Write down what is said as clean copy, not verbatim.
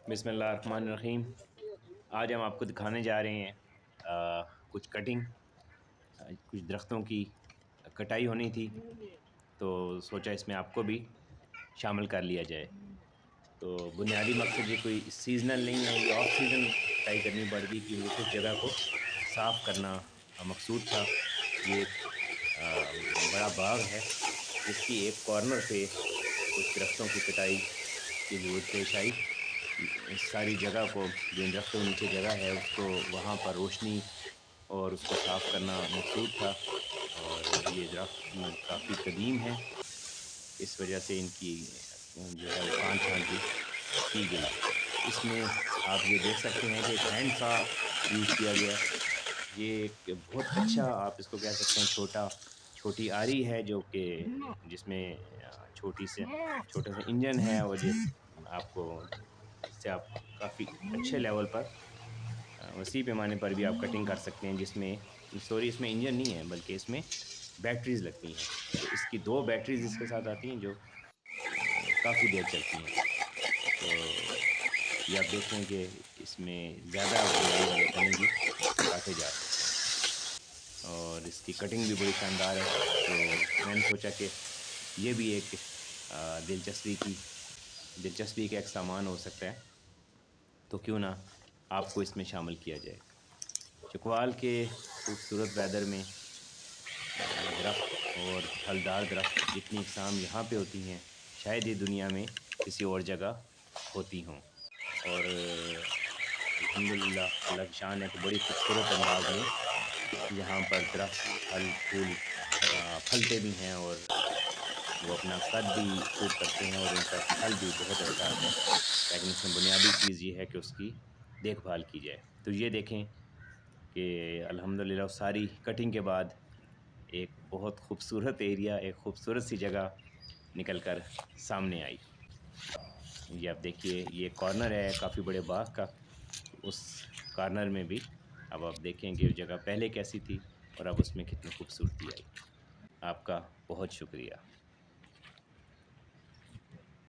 بسم اللہ الرحمن الرحیم۔ آج ہم آپ کو دکھانے جا رہے ہیں کچھ کٹنگ، کچھ درختوں کی کٹائی ہونی تھی تو سوچا اس میں آپ کو بھی شامل کر لیا جائے۔ تو بنیادی مقصد یہ کوئی سیزنل نہیں ہے، یہ آف سیزن کٹائی کرنی پڑ گئی کیونکہ کچھ جگہ کو صاف کرنا مقصود تھا۔ یہ ایک بڑا باغ ہے جس کی ایک کارنر پہ کچھ درختوں کی کٹائی کی ضرورت پیش آئی۔ اس ساری جگہ کو جو ان درختوں کے نیچے جگہ ہے اس کو وہاں پر روشنی اور اس کو صاف کرنا مقصود تھا، اور یہ درخت کافی قدیم ہے، اس وجہ سے ان کی جو ہے وہ کان چھان کی گئی۔ اس میں آپ یہ دیکھ سکتے ہیں کہ ایک ہینڈ سا یوز کیا گیا ہے۔ یہ ایک بہت اچھا آپ اس کو کہہ سکتے ہیں چھوٹی آری ہے جو کہ جس میں چھوٹا سا انجن ہے، اور یہ آپ کو اس سے آپ کافی اچھے لیول پر وسیع پیمانے پر بھی آپ کٹنگ کر سکتے ہیں، جس میں اس میں انجن نہیں ہے بلکہ اس میں بیٹریز لگتی ہیں۔ تو اس کی 2 بیٹریز اس کے ساتھ آتی ہیں جو کافی دیر چلتی ہیں۔ تو یہ آپ دیکھ لیں کہ اس میں زیادہ گہرائی والے تنے بھی کاٹے جا سکتے ہیں، اور اس کی کٹنگ بھی بڑی شاندار ہے۔ تو میں نے سوچا کہ یہ بھی ایک دلچسپی کا ایک سامان ہو سکتا ہے، تو کیوں نہ آپ کو اس میں شامل کیا جائے۔ چکوال کے خوبصورت ویدر میں درخت اور پھلدار درخت جتنی اقسام یہاں پہ ہوتی ہیں شاید یہ دنیا میں کسی اور جگہ ہوتی ہوں، اور الحمدللہ اللہ کی شان ہے کہ بڑی خوبصورت انداز میں یہاں پر درخت پھل پھول پھلتے بھی ہیں، اور وہ اپنا قد بھی خوب کرتے ہیں، اور ان کا پھل بھی بہت اچھا آتا ہے۔ لیکن اس میں بنیادی چیز یہ ہے کہ اس کی دیکھ بھال کی جائے۔ تو یہ دیکھیں کہ الحمدللہ ساری کٹنگ کے بعد ایک بہت خوبصورت ایریا، ایک خوبصورت سی جگہ نکل کر سامنے آئی۔ یہ آپ دیکھیے، یہ کارنر ہے کافی بڑے باغ کا، اس کارنر میں بھی اب آپ دیکھیں کہ جگہ پہلے کیسی تھی اور اب اس میں کتنی خوبصورتی آئی۔ آپ کا بہت شکریہ۔